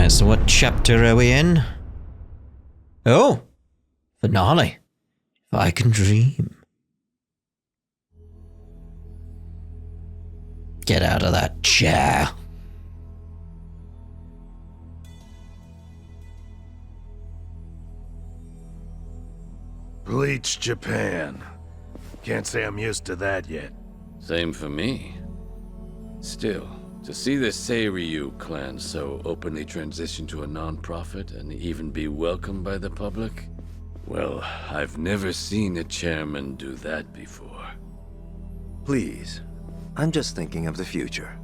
Alright, so what chapter are we in? Oh! Finale. If I can dream. Get out of that chair. Bleach Japan. Can't say I'm used to that yet. Same for me. Still, to see the Seiryu clan so openly transition to a non-profit and even be welcomed by the public? Well, I've never seen a chairman do that before. Please, I'm just thinking of the future.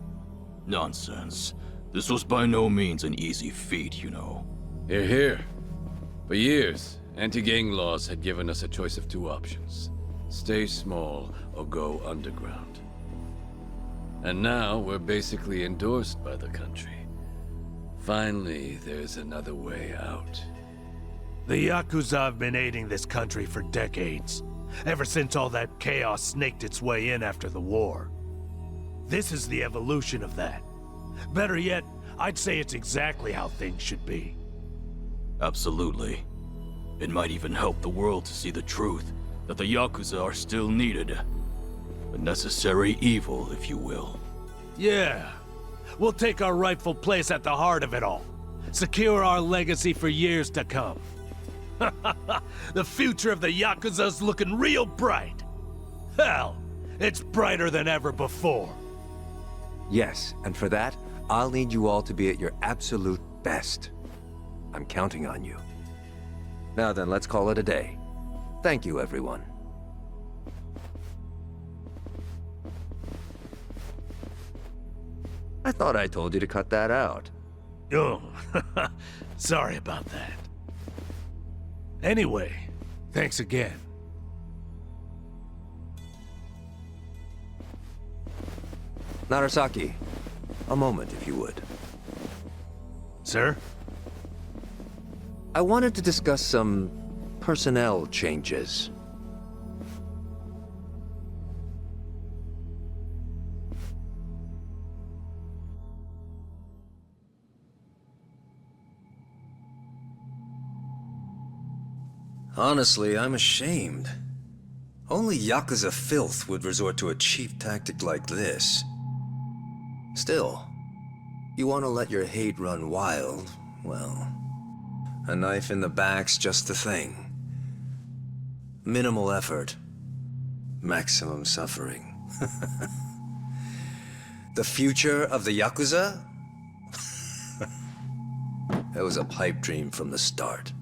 Nonsense. This was by no means an easy feat, you know. Hear, hear. For years, anti-gang laws had given us a choice of two options. Stay small or go underground. And now we're basically endorsed by the country. Finally, there's another way out. The Yakuza have been aiding this country for decades. Ever since all that chaos snaked its way in after the war. This is the evolution of that. Better yet, I'd say it's exactly how things should be. Absolutely. It might even help the world to see the truth, that the Yakuza are still needed. A necessary evil, if you will. Yeah. We'll take our rightful place at the heart of it all. Secure our legacy for years to come. The future of the Yakuza's looking real bright. Hell, it's brighter than ever before. Yes, and for that, I'll need you all to be at your absolute best. I'm counting on you. Now then, let's call it a day. Thank you, everyone. I thought I told you to cut that out. Oh, sorry about that. Anyway, thanks again. Narasaki, a moment if you would. Sir? I wanted to discuss some personnel changes. Honestly, I'm ashamed. Only Yakuza filth would resort to a cheap tactic like this. Still, you want to let your hate run wild, well, a knife in the back's just the thing. Minimal effort, maximum suffering. The future of the Yakuza? It was a pipe dream from the start.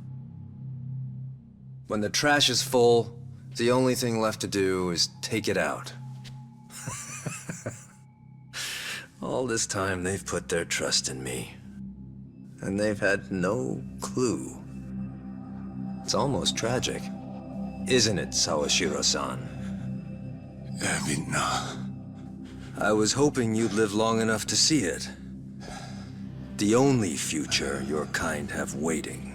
When the trash is full, the only thing left to do is take it out. All this time, they've put their trust in me. And they've had no clue. It's almost tragic. Isn't it, Sawashiro-san? I was hoping you'd live long enough to see it. The only future your kind have waiting.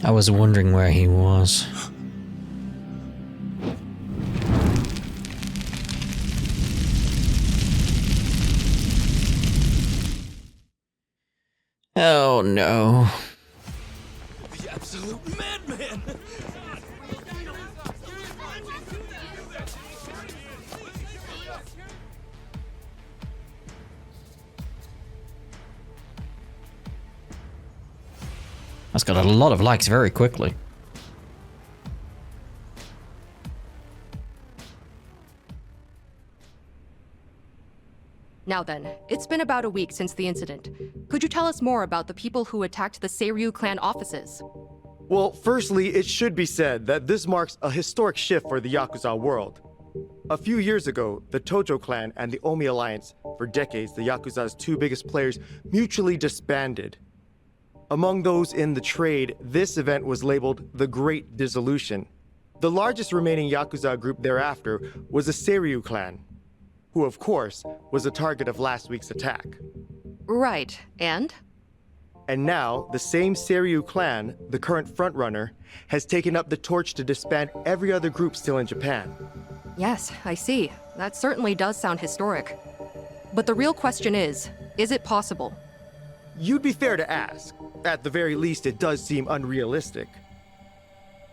I was wondering where he was. Oh no. The absolute madman! That's got a lot of likes very quickly. Now then, it's been about a week since the incident. Could you tell us more about the people who attacked the Seiryu clan offices? Well, firstly, it should be said that this marks a historic shift for the Yakuza world. A few years ago, the Tojo clan and the Omi Alliance, for decades the Yakuza's two biggest players, mutually disbanded. Among those in the trade, this event was labeled the Great Dissolution. The largest remaining Yakuza group thereafter was the Seiryu clan, who of course was the target of last week's attack. Right, and? And now, the same Seiryu clan, the current frontrunner, has taken up the torch to disband every other group still in Japan. Yes, I see. That certainly does sound historic. But the real question is it possible? You'd be fair to ask. At the very least, it does seem unrealistic.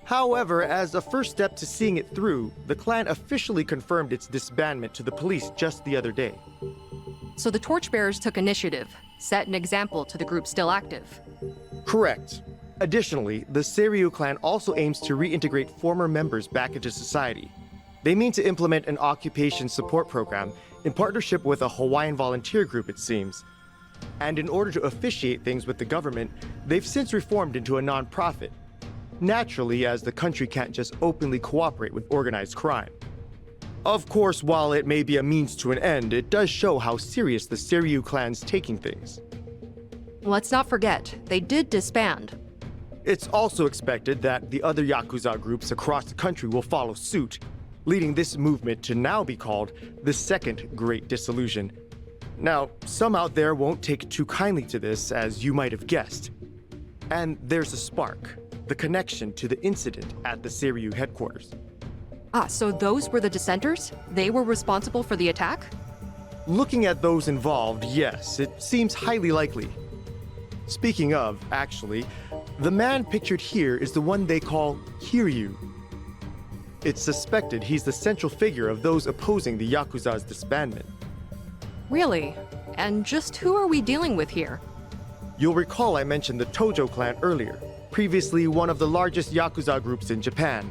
However, as a first step to seeing it through, the clan officially confirmed its disbandment to the police just the other day. So the Torchbearers took initiative, set an example to the group still active. Correct. Additionally, the Seiryu clan also aims to reintegrate former members back into society. They mean to implement an occupation support program in partnership with a Hawaiian volunteer group, it seems. And in order to officiate things with the government, they've since reformed into a non-profit. Naturally, as the country can't just openly cooperate with organized crime. Of course, while it may be a means to an end, it does show how serious the Seiryu clan's taking things. Let's not forget, they did disband. It's also expected that the other Yakuza groups across the country will follow suit, leading this movement to now be called the Second Great Dissolution. Now, some out there won't take too kindly to this, as you might have guessed. And there's a spark, the connection to the incident at the Seiryu headquarters. Ah, so those were the dissenters? They were responsible for the attack? Looking at those involved, yes, it seems highly likely. Speaking of, actually, the man pictured here is the one they call Kiryu. It's suspected he's the central figure of those opposing the Yakuza's disbandment. Really? And just who are we dealing with here? You'll recall I mentioned the Tojo clan earlier, previously one of the largest Yakuza groups in Japan.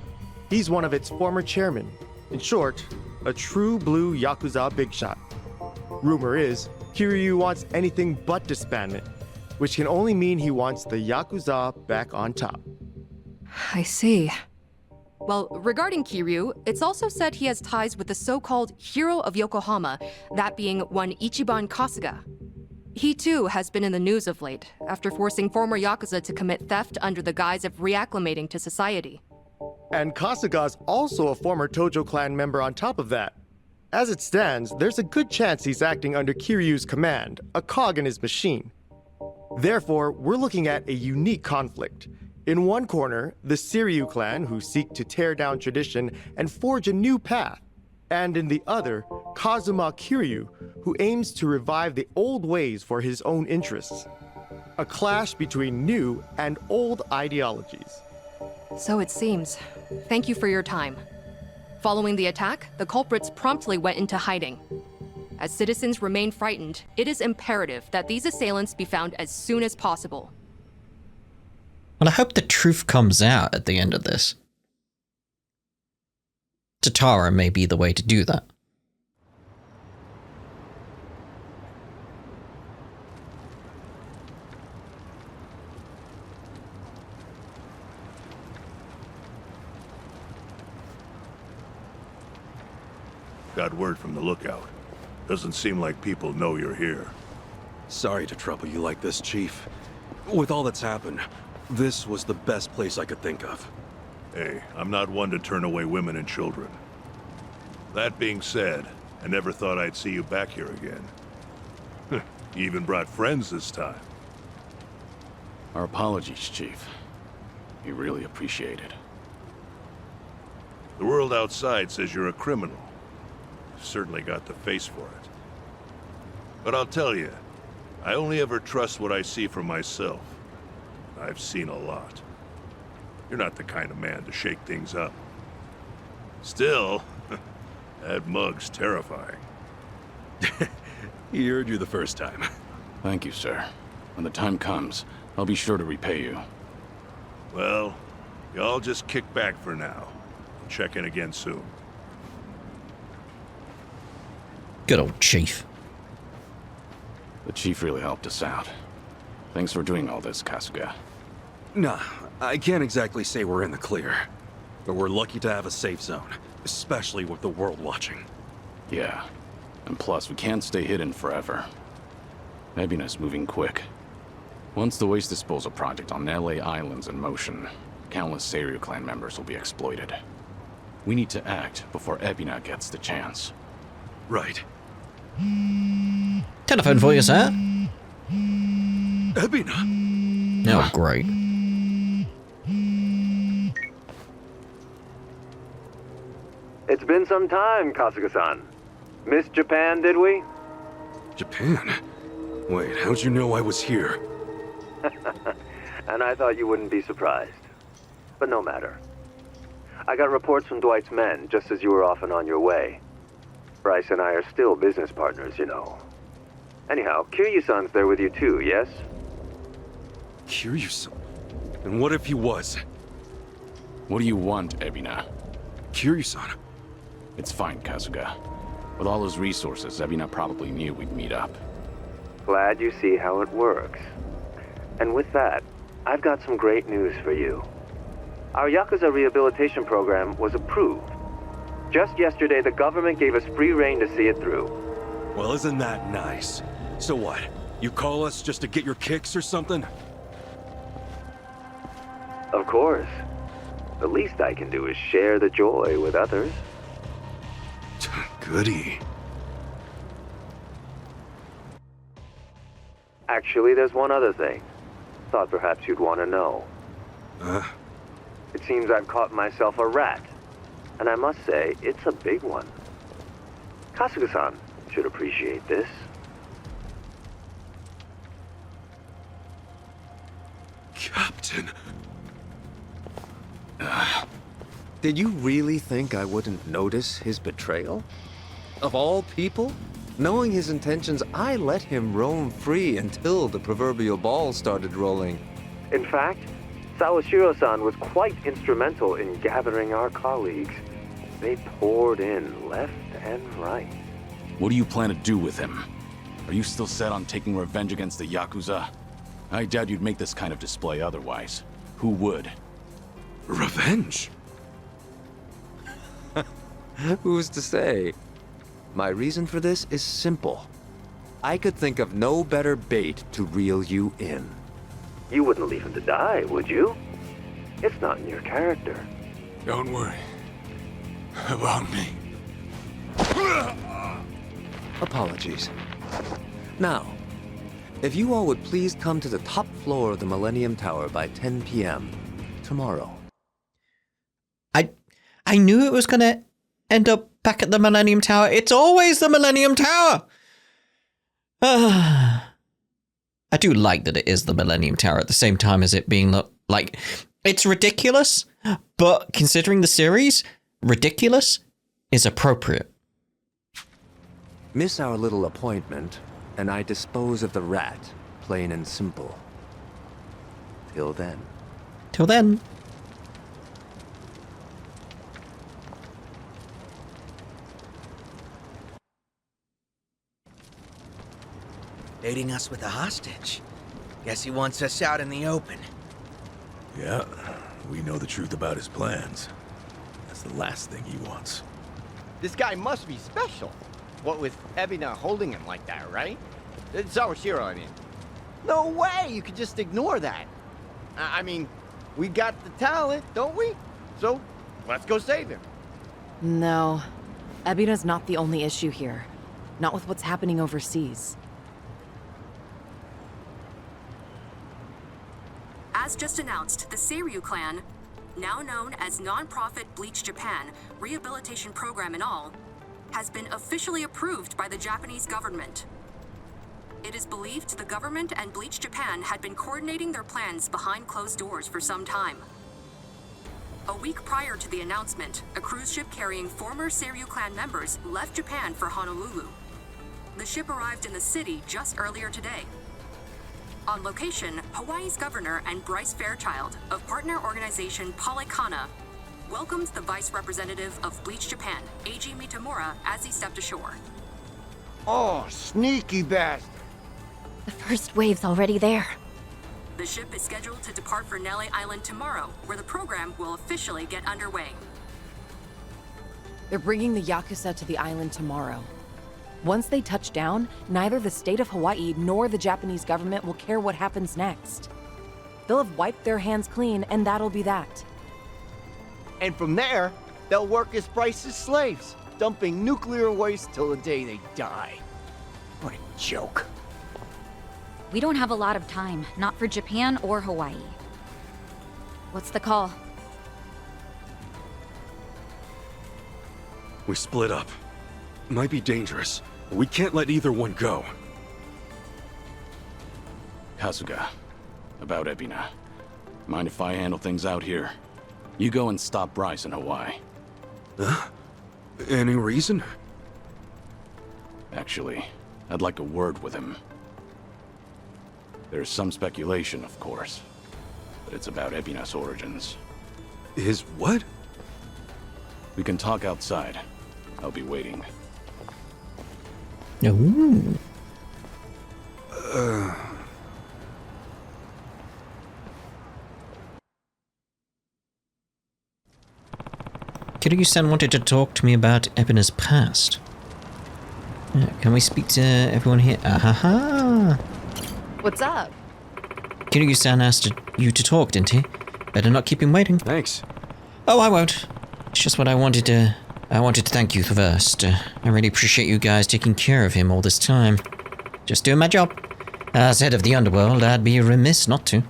He's one of its former chairmen. In short, a true blue Yakuza big shot. Rumor is, Kiryu wants anything but disbandment, which can only mean he wants the Yakuza back on top. I see. Well, regarding Kiryu, it's also said he has ties with the so-called Hero of Yokohama, that being one Ichiban Kasuga. He too has been in the news of late, after forcing former Yakuza to commit theft under the guise of reacclimating to society. And Kasuga's also a former Tojo clan member on top of that. As it stands, there's a good chance he's acting under Kiryu's command, a cog in his machine. Therefore, we're looking at a unique conflict. In one corner, the Seiryu clan, who seek to tear down tradition and forge a new path. And in the other, Kazuma Kiryu, who aims to revive the old ways for his own interests. A clash between new and old ideologies. So it seems. Thank you for your time. Following the attack, the culprits promptly went into hiding. As citizens remain frightened, it is imperative that these assailants be found as soon as possible. Well, I hope the truth comes out at the end of this. Tatara may be the way to do that. Got word from the lookout. Doesn't seem like people know you're here. Sorry to trouble you like this, Chief. With all that's happened, this was the best place I could think of. Hey, I'm not one to turn away women and children. That being said, I never thought I'd see you back here again. You even brought friends this time. Our apologies, Chief. We really appreciate it. The world outside says you're a criminal. You've certainly got the face for it. But I'll tell you, I only ever trust what I see for myself. I've seen a lot. You're not the kind of man to shake things up. Still, that mug's terrifying. He heard you the first time. Thank you, sir. When the time comes, I'll be sure to repay you. Well, y'all just kick back for now. Check in again soon. Good old Chief. The Chief really helped us out. Thanks for doing all this, Kasuga. Nah, I can't exactly say we're in the clear. But we're lucky to have a safe zone, especially with the world watching. Yeah. And plus, we can't stay hidden forever. Ebina's moving quick. Once the waste disposal project on LA Island's in motion, countless Seiryu clan members will be exploited. We need to act before Ebina gets the chance. Right. Telephone for you, sir. Ebina! Oh, great. It's been some time, Kasuga-san. Missed Japan, did we? Japan? Wait, how'd you know I was here? And I thought you wouldn't be surprised. But no matter. I got reports from Dwight's men just as you were off and on your way. Bryce and I are still business partners, you know. Anyhow, Kiryu-san's there with you too, yes? Kiryu-san? And what if he was? What do you want, Ebina? Kiryu-san? It's fine, Kasuga. With all his resources, Ebina probably knew we'd meet up. Glad you see how it works. And with that, I've got some great news for you. Our Yakuza rehabilitation program was approved. Just yesterday, the government gave us free rein to see it through. Well, isn't that nice? So what? You call us just to get your kicks or something? Of course. The least I can do is share the joy with others. Goody. Actually, there's one other thing. Thought perhaps you'd want to know. Huh? It seems I've caught myself a rat. And I must say, it's a big one. Kasuga-san should appreciate this. Captain. Did you really think I wouldn't notice his betrayal? Of all people? Knowing his intentions, I let him roam free until the proverbial ball started rolling. In fact, Sawashiro-san was quite instrumental in gathering our colleagues. They poured in left and right. What do you plan to do with him? Are you still set on taking revenge against the Yakuza? I doubt you'd make this kind of display otherwise. Who would? Revenge? Who's to say? My reason for this is simple. I could think of no better bait to reel you in. You wouldn't leave him to die, would you? It's not in your character. Don't worry about me. Apologies. Now, if you all would please come to the top floor of the Millennium Tower by 10 p.m. tomorrow. I knew it was going to end up back at the Millennium Tower. It's always the Millennium Tower. I do like that it is the Millennium Tower at the same time as it being like, it's ridiculous, but considering the series, ridiculous is appropriate. Miss our little appointment, and I dispose of the rat, plain and simple. Till then. Till then. Baiting us with a hostage. Guess he wants us out in the open. Yeah, we know the truth about his plans. That's the last thing he wants. This guy must be special. What with Ebina holding him like that, right? Sawashiro, I mean. No way you could just ignore that. I mean, we got the talent, don't we? So, let's go save him. No. Ebina's not the only issue here. Not with what's happening overseas. As just announced, the Kiryu clan, now known as non-profit Bleach Japan, rehabilitation program and all, has been officially approved by the Japanese government. It is believed the government and Bleach Japan had been coordinating their plans behind closed doors for some time. A week prior to the announcement, a cruise ship carrying former Kiryu clan members left Japan for Honolulu. The ship arrived in the city just earlier today. On location, Hawaii's governor and Bryce Fairchild of partner organization Polycana welcomed the vice representative of Bleach Japan, Eiji Mitamura, as he stepped ashore. Oh, sneaky bastard. The first wave's already there. The ship is scheduled to depart for Nele Island tomorrow, where the program will officially get underway. They're bringing the Yakuza to the island tomorrow. Once they touch down, neither the state of Hawaii nor the Japanese government will care what happens next. They'll have wiped their hands clean, and that'll be that. And from there, they'll work as Bryce's slaves, dumping nuclear waste till the day they die. What a joke. We don't have a lot of time, not for Japan or Hawaii. What's the call? We split up. Might be dangerous, but we can't let either one go. Kasuga, about Ebina. Mind if I handle things out here? You go and stop Bryce in Hawaii. Huh? Any reason? Actually, I'd like a word with him. There's some speculation, of course, but it's about Ebina's origins. His what? We can talk outside. I'll be waiting. Ooh. Kiryu-san wanted to talk to me about Ebina's past. Can we speak to everyone here? Ahaha! What's up? Kiryu-san asked you to talk, didn't he? Better not keep him waiting. Thanks. Oh, I won't. It's just what I wanted to thank you first. I really appreciate you guys taking care of him all this time. Just doing my job. As head of the underworld, I'd be remiss not to.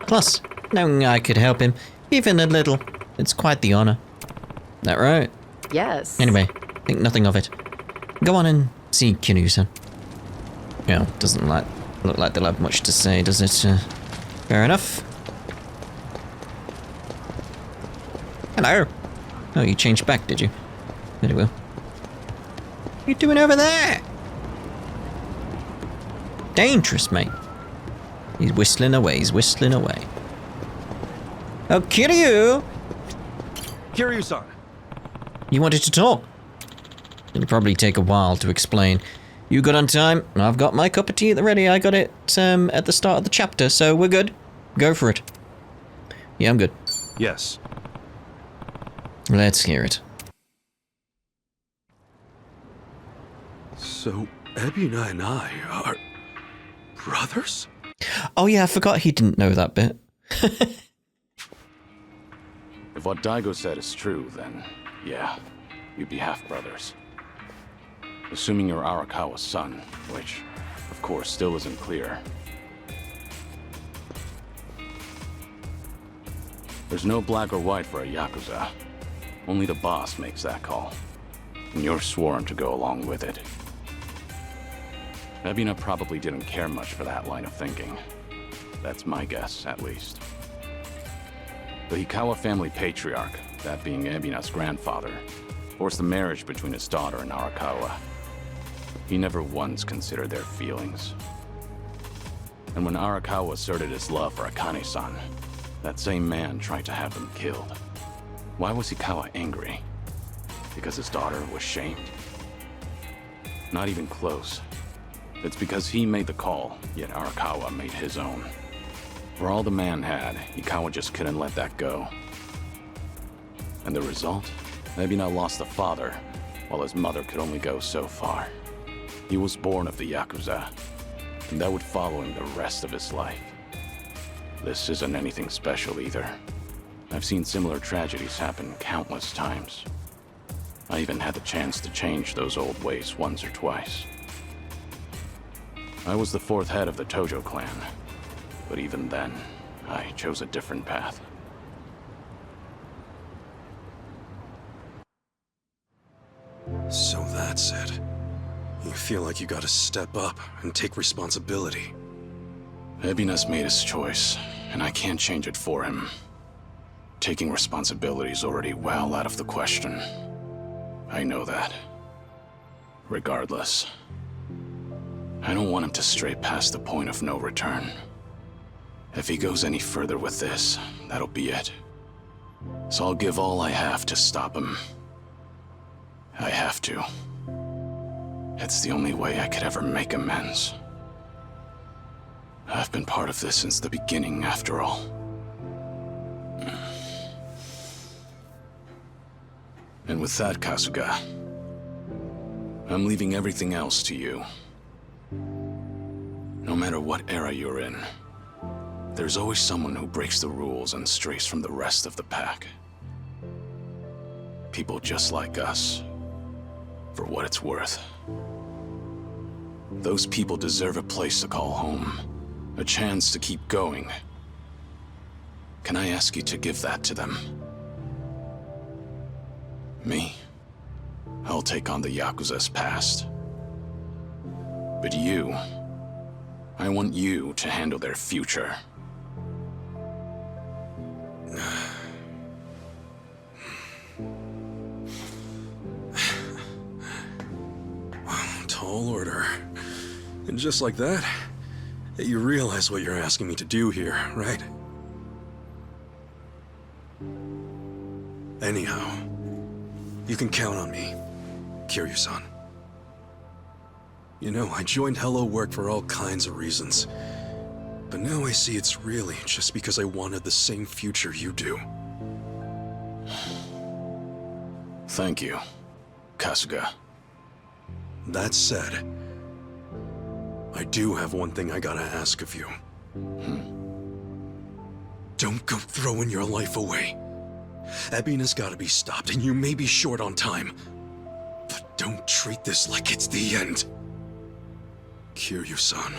Plus, knowing I could help him, even a little, it's quite the honor. That right? Yes. Anyway, think nothing of it. Go on and see Kiryu-san. Well, doesn't look like they'll have much to say, does it? Fair enough. Hello. Oh, you changed back, did you? Very well. What are you doing over there? Dangerous, mate. He's whistling away, Oh, Kiryu! Kiryu-san. You wanted to talk? It'll probably take a while to explain. You got on time. I've got my cup of tea at the ready. I got it at the start of the chapter, so we're good. Go for it. Yeah, I'm good. Yes. Let's hear it. So, Ebina and I are brothers? Oh yeah, I forgot he didn't know that bit. If what Daigo said is true, then yeah, you'd be half-brothers. Assuming you're Arakawa's son, which, of course, still isn't clear. There's no black or white for a Yakuza. Only the boss makes that call. And you're sworn to go along with it. Ebina probably didn't care much for that line of thinking. That's my guess, at least. The Hikawa family patriarch, that being Ebina's grandfather, forced the marriage between his daughter and Arakawa. He never once considered their feelings. And when Arakawa asserted his love for Akane-san, that same man tried to have him killed. Why was Hikawa angry? Because his daughter was shamed? Not even close. It's because he made the call, yet Arakawa made his own. For all the man had, Hikawa just couldn't let that go. And the result? Ebina lost a father, while his mother could only go so far. He was born of the Yakuza, and that would follow him the rest of his life. This isn't anything special either. I've seen similar tragedies happen countless times. I even had the chance to change those old ways once or twice. I was the fourth head of the Tojo clan, but even then, I chose a different path. So that's it. You feel like you gotta step up and take responsibility. Ebina's made his choice, and I can't change it for him. Taking responsibility is already well out of the question. I know that. Regardless, I don't want him to stray past the point of no return. If he goes any further with this, that'll be it. So I'll give all I have to stop him. I have to. It's the only way I could ever make amends. I've been part of this since the beginning, after all. And with that, Kasuga, I'm leaving everything else to you. No matter what era you're in, there's always someone who breaks the rules and strays from the rest of the pack. People just like us, for what it's worth. Those people deserve a place to call home, a chance to keep going. Can I ask you to give that to them? Me? I'll take on the Yakuza's past. But you, I want you to handle their future. Tall order. And just like that, you realize what you're asking me to do here, right? Anyhow, you can count on me, Kiryu-san. You know, I joined Hello Work for all kinds of reasons. But now I see it's really just because I wanted the same future you do. Thank you, Kasuga. That said, I do have one thing I gotta ask of you. Don't go throwing your life away. Ebina's gotta be stopped, and you may be short on time. But don't treat this like it's the end. Kiryu-san,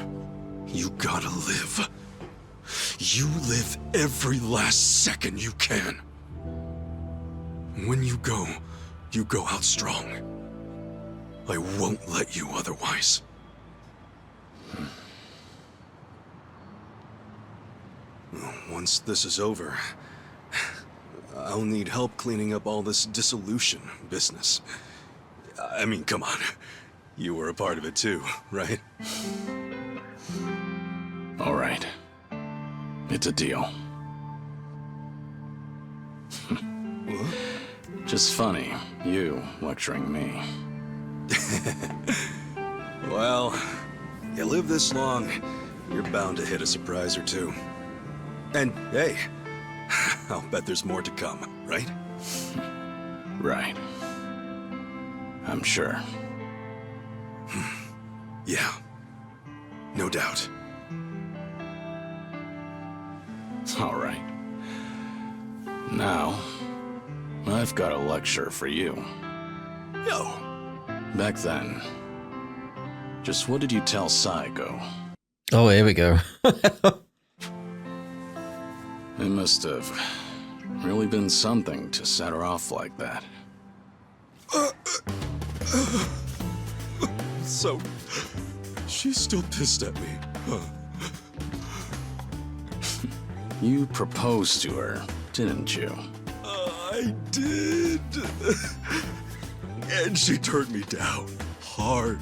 you gotta live. You live every last second you can. When you go out strong. I won't let you otherwise. Once this is over, I'll need help cleaning up all this dissolution business. I mean, come on. You were a part of it too, right? All right. It's a deal. Just funny, you lecturing me. Well, you live this long, you're bound to hit a surprise or two. And hey, I'll bet there's more to come, right? Right. I'm sure. Yeah, no doubt. All right. Now, I've got a lecture for you. Yo! Back then, just what did you tell Saigo? Oh, here we go. It must have really been something to set her off like that. So, she's still pissed at me, huh? You proposed to her, didn't you? I did. And she turned me down hard.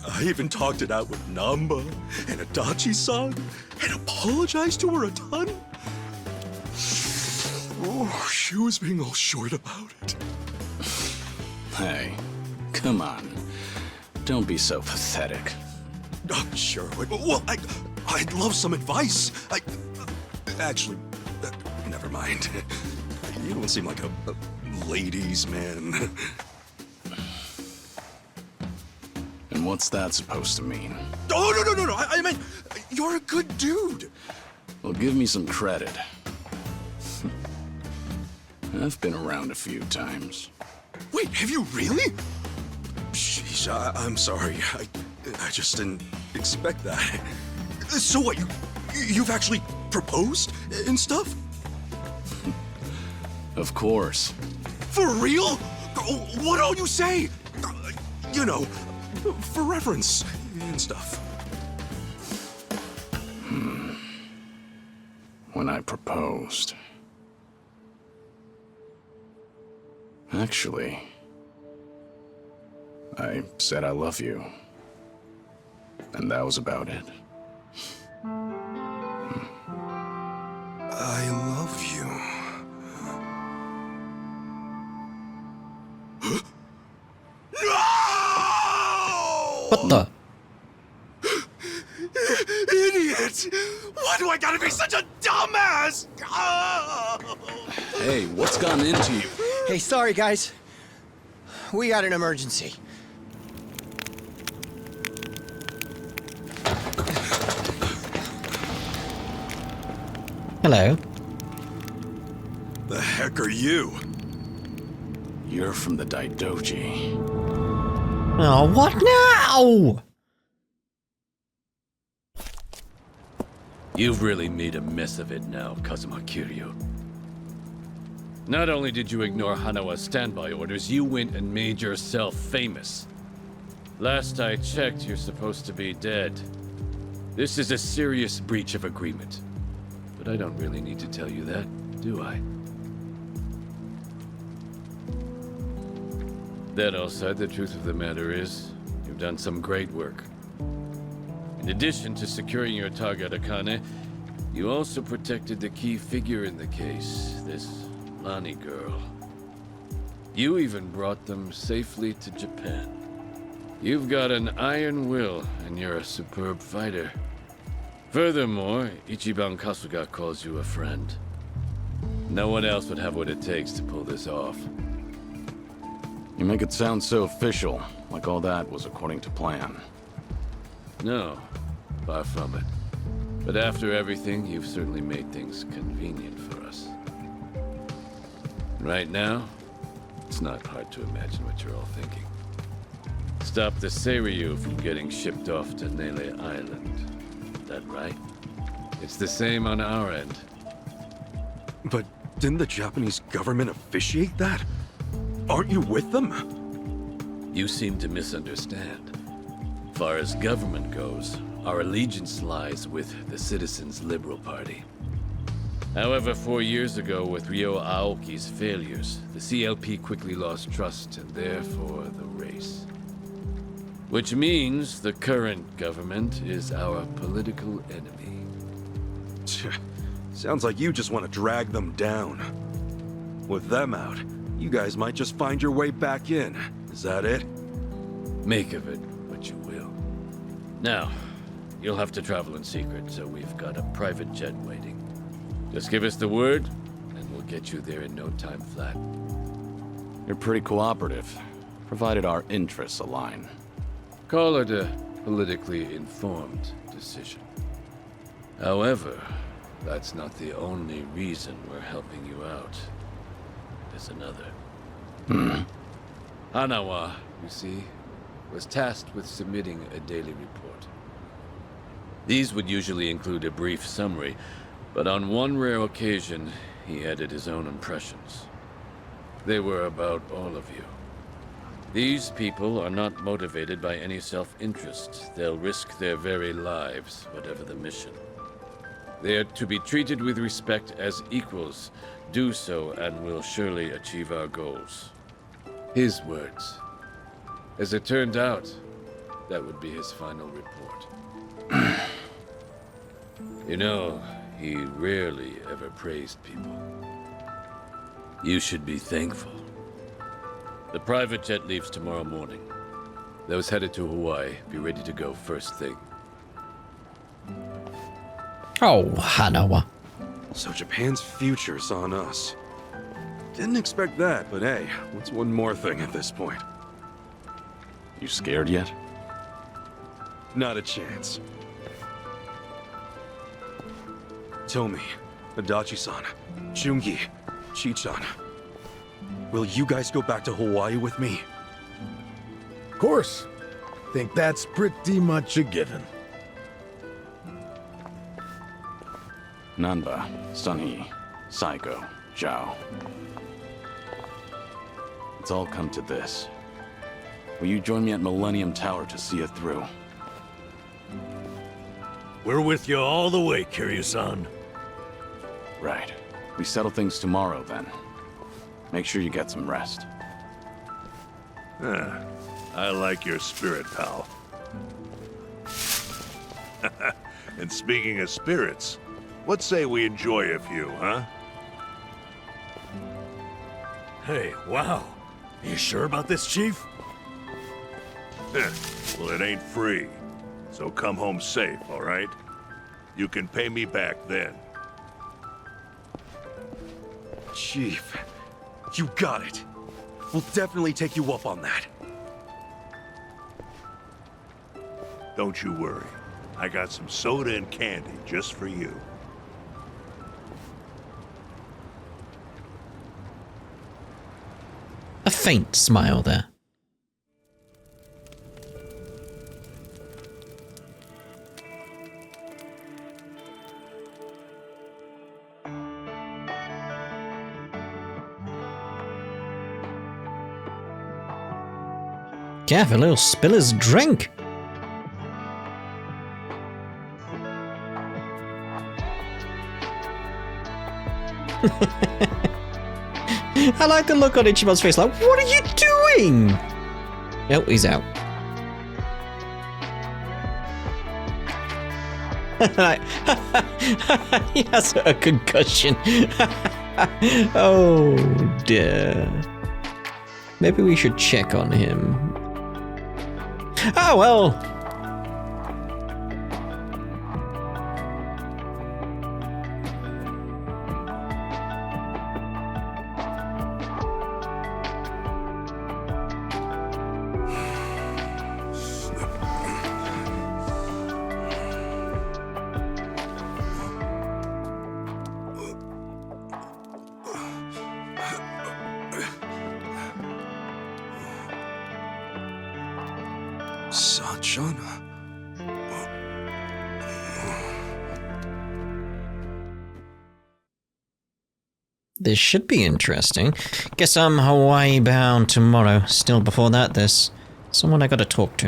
I even talked it out with Namba and Adachi-san and apologized to her a ton. Oh, she was being all short about it. Hey, come on. Don't be so pathetic. Sure. Well, I'd love some advice. Actually, never mind. You don't seem like a ladies' man. And what's that supposed to mean? Oh, no. I meant, you're a good dude. Well, give me some credit. I've been around a few times. Wait, have you really? Sheesh, I'm sorry. I just didn't expect that. So what, you've actually proposed and stuff? Of course. For real? What all you say? You know, for reference and stuff. When I proposed. Actually, I said I love you. And that was about it. I love you. No! What the? Idiot! Why do I gotta be such a dumbass? Oh! Hey, what's gone into you? Hey, sorry, guys. We got an emergency. Hello. The heck are you? You're from the Daidoji. Oh, what now? You've really made a mess of it now, Kazuma Kiryu. Not only did you ignore Hanawa's standby orders, you went and made yourself famous. Last I checked, you're supposed to be dead. This is a serious breach of agreement. But I don't really need to tell you that, do I? That all said, the truth of the matter is, you've done some great work. In addition to securing your target, Akane, you also protected the key figure in the case, this Lani girl. You even brought them safely to Japan. You've got an iron will, and you're a superb fighter. Furthermore, Ichiban Kasuga calls you a friend. No one else would have what it takes to pull this off. You make it sound so official, like all that was according to plan. No, far from it. But after everything, you've certainly made things convenient for us. Right now, it's not hard to imagine what you're all thinking. Stop the Seiryu from getting shipped off to Nele Island. That right? It's the same on our end. But didn't the Japanese government officiate that? Aren't you with them? You seem to misunderstand. Far as government goes, our allegiance lies with the Citizens' Liberal Party. However, 4 years ago, with Ryo Aoki's failures, the CLP quickly lost trust and therefore the race. Which means the current government is our political enemy. Sounds like you just want to drag them down. With them out, you guys might just find your way back in. Is that it? Make of it what you will. Now, you'll have to travel in secret, so we've got a private jet waiting. Just give us the word, and we'll get you there in no time flat. You're pretty cooperative, provided our interests align. Call it a politically informed decision. However, that's not the only reason we're helping you out. There's another. Hanawa, you see, was tasked with submitting a daily report. These would usually include a brief summary, but on one rare occasion, he added his own impressions. They were about all of you. These people are not motivated by any self-interest. They'll risk their very lives, whatever the mission. They are to be treated with respect as equals. Do so, and we'll surely achieve our goals. His words. As it turned out, that would be his final report. You know, he rarely ever praised people. You should be thankful. The private jet leaves tomorrow morning. Those headed to Hawaii, be ready to go first thing. Oh, Hanawa. So Japan's future's on us. Didn't expect that, but hey, what's one more thing at this point? You scared yet? Not a chance. Tomi, Adachi-san, Jungi, Chi-chan. Will you guys go back to Hawaii with me? Of course. Think that's pretty much a given. Nanba, Sunhee, Saiko, Zhao. It's all come to this. Will you join me at Millennium Tower to see it through? We're with you all the way, Kiryu-san. Right. We settle things tomorrow, then. Make sure you get some rest. I like your spirit, pal. And speaking of spirits, what say we enjoy a few, huh? Hey, wow. You sure about this, Chief? Well, it ain't free. So come home safe, all right? You can pay me back then. Chief, you got it. We'll definitely take you up on that. Don't you worry. I got some soda and candy just for you. A faint smile there. Careful, he'll spill his drink. I like the look on Ichiban's face, like, what are you doing? Oh, he's out. He has a concussion. Oh dear. Maybe we should check on him. Oh well. Sachana. This should be interesting. Guess I'm Hawaii bound tomorrow. Still before that, there's someone I gotta talk to.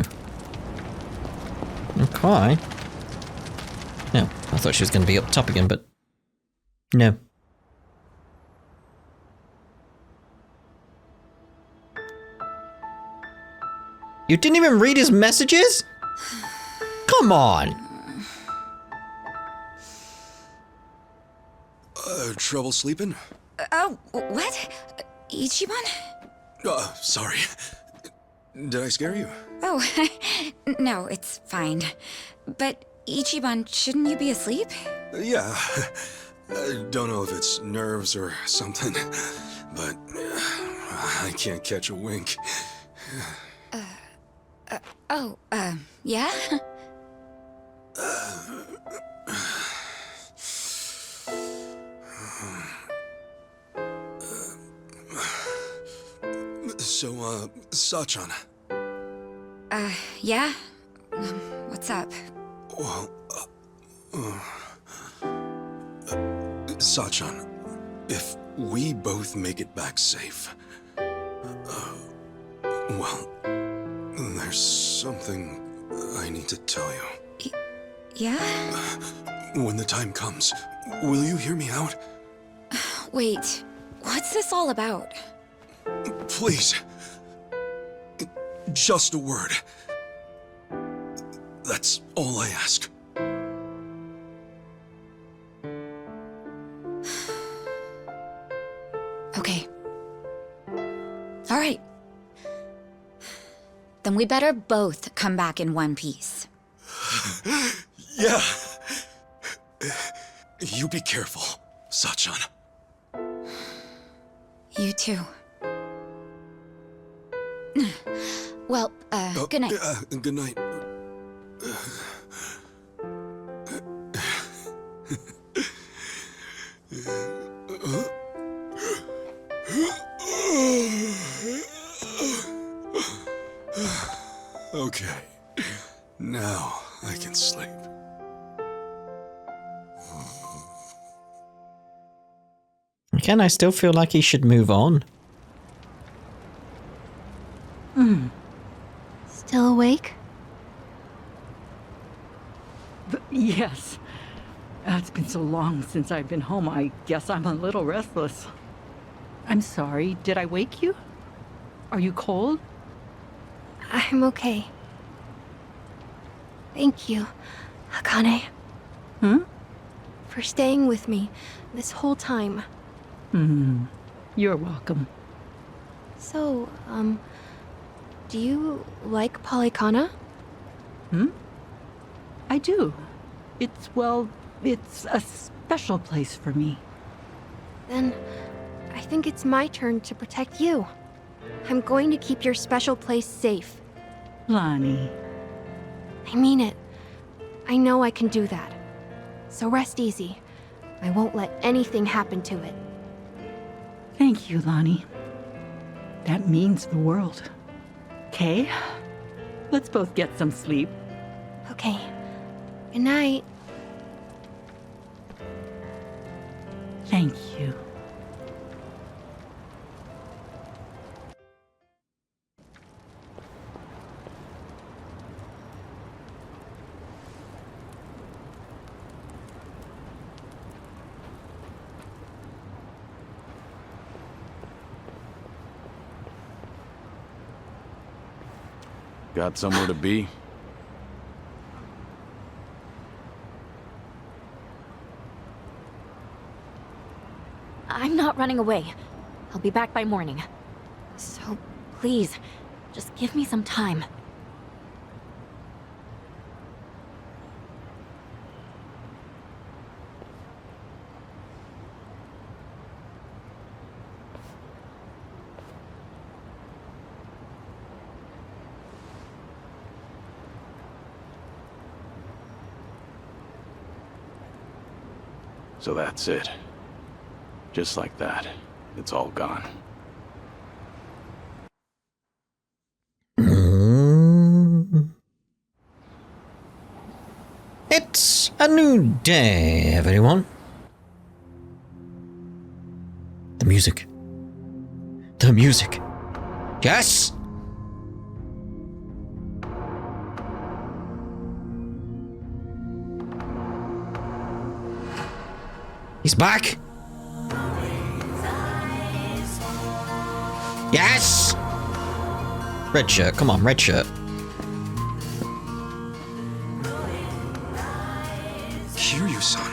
Okay. No, I thought she was gonna be up top again, but no. You didn't even read his messages? Come on! Trouble sleeping? Oh, what? Ichiban? Sorry. Did I scare you? Oh, no, it's fine. But Ichiban, shouldn't you be asleep? Yeah. I don't know if it's nerves or something, but I can't catch a wink. Yeah? So, Sachan. Yeah? What's up? Well, Sachan, if we both make it back safe, well, there's something I need to tell you. Yeah? When the time comes, will you hear me out? Wait, what's this all about? Please. Just a word. That's all I ask. Okay. All right. Then we better both come back in one piece. Yeah. You be careful, Sachan. You too. Well, good night. Good night. Okay. Now I can sleep. Again, I still feel like he should move on. Still awake? Yes. It's been so long since I've been home, I guess I'm a little restless. I'm sorry, did I wake you? Are you cold? I'm okay. Thank you, Akane. For staying with me this whole time. You're welcome. So, do you like Polycana? I do. It's a special place for me. Then, I think it's my turn to protect you. I'm going to keep your special place safe. Lonnie. I mean it. I know I can do that. So rest easy. I won't let anything happen to it. Thank you, Lonnie. That means the world. Okay? Let's both get some sleep. Okay. Good night. Thank you. Got somewhere to be? I'm not running away. I'll be back by morning. So, please, just give me some time. So that's it. Just like that, it's all gone. It's a new day, everyone. The music. The music. Yes! He's back! Yes! Red shirt, come on, red shirt. Kiryu-san.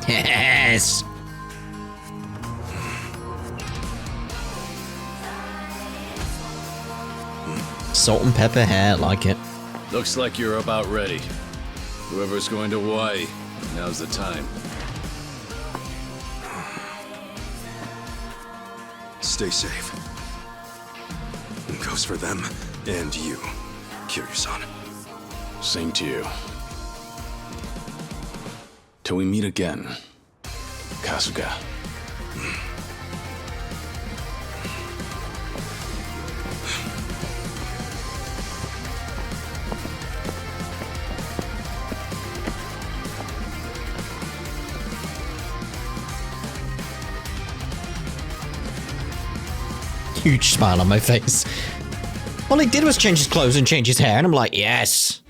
Yes! Salt and pepper hair, like it. Looks like you're about ready. Whoever's going to Hawaii, now's the time. Stay safe. Goes for them and you, Kiryu-san. Same to you. Till we meet again, Kasuga. Huge smile on my face. All he did was change his clothes and change his hair, and I'm like, yes.